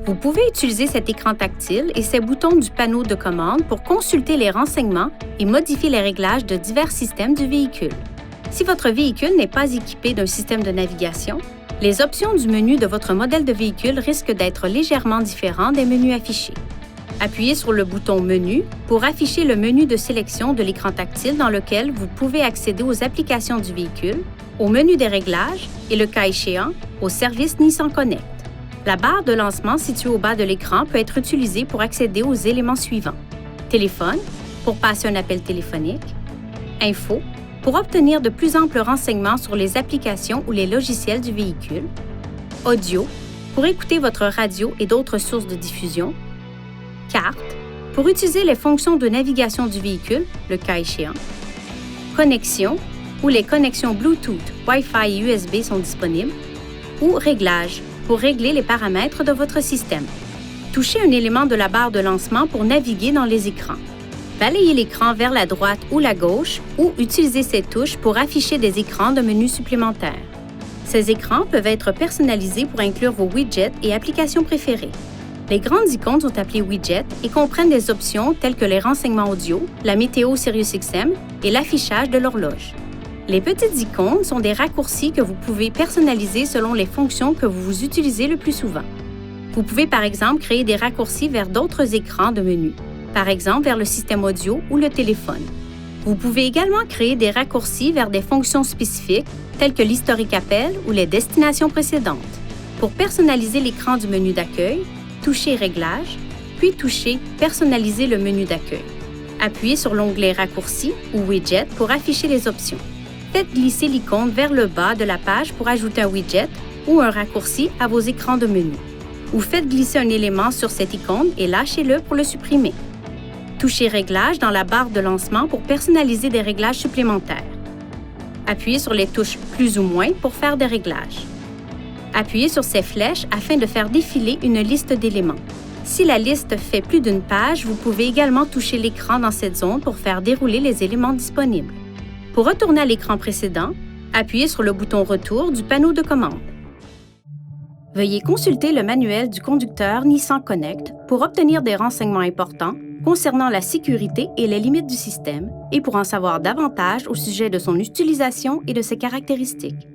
Vous pouvez utiliser cet écran tactile et ses boutons du panneau de commande pour consulter les renseignements et modifier les réglages de divers systèmes du véhicule. Si votre véhicule n'est pas équipé d'un système de navigation, les options du menu de votre modèle de véhicule risquent d'être légèrement différentes des menus affichés. Appuyez sur le bouton Menu pour afficher le menu de sélection de l'écran tactile dans lequel vous pouvez accéder aux applications du véhicule, au menu des réglages et, le cas échéant, au service Nissan Connect. La barre de lancement située au bas de l'écran peut être utilisée pour accéder aux éléments suivants. Téléphone, pour passer un appel téléphonique. Info, pour obtenir de plus amples renseignements sur les applications ou les logiciels du véhicule. Audio, pour écouter votre radio et d'autres sources de diffusion. Carte, pour utiliser les fonctions de navigation du véhicule, le cas échéant. Connexion, où les connexions Bluetooth, Wi-Fi et USB sont disponibles. Ou Réglages, pour régler les paramètres de votre système. Touchez un élément de la barre de lancement pour naviguer dans les écrans. Balayez l'écran vers la droite ou la gauche ou utilisez ces touches pour afficher des écrans de menus supplémentaires. Ces écrans peuvent être personnalisés pour inclure vos widgets et applications préférées. Les grandes icônes sont appelées widgets et comprennent des options telles que les renseignements audio, la météo SiriusXM et l'affichage de l'horloge. Les petites icônes sont des raccourcis que vous pouvez personnaliser selon les fonctions que vous utilisez le plus souvent. Vous pouvez par exemple créer des raccourcis vers d'autres écrans de menu, par exemple vers le système audio ou le téléphone. Vous pouvez également créer des raccourcis vers des fonctions spécifiques telles que l'historique appel ou les destinations précédentes. Pour personnaliser l'écran du menu d'accueil, touchez Réglages, puis touchez Personnaliser le menu d'accueil. Appuyez sur l'onglet Raccourcis ou Widget pour afficher les options. Faites glisser l'icône vers le bas de la page pour ajouter un widget ou un raccourci à vos écrans de menu. Ou faites glisser un élément sur cette icône et lâchez-le pour le supprimer. Touchez Réglages dans la barre de lancement pour personnaliser des réglages supplémentaires. Appuyez sur les touches Plus ou moins pour faire des réglages. Appuyez sur ces flèches afin de faire défiler une liste d'éléments. Si la liste fait plus d'une page, vous pouvez également toucher l'écran dans cette zone pour faire dérouler les éléments disponibles. Pour retourner à l'écran précédent, appuyez sur le bouton Retour du panneau de commande. Veuillez consulter le manuel du conducteur Nissan Connect pour obtenir des renseignements importants concernant la sécurité et les limites du système et pour en savoir davantage au sujet de son utilisation et de ses caractéristiques.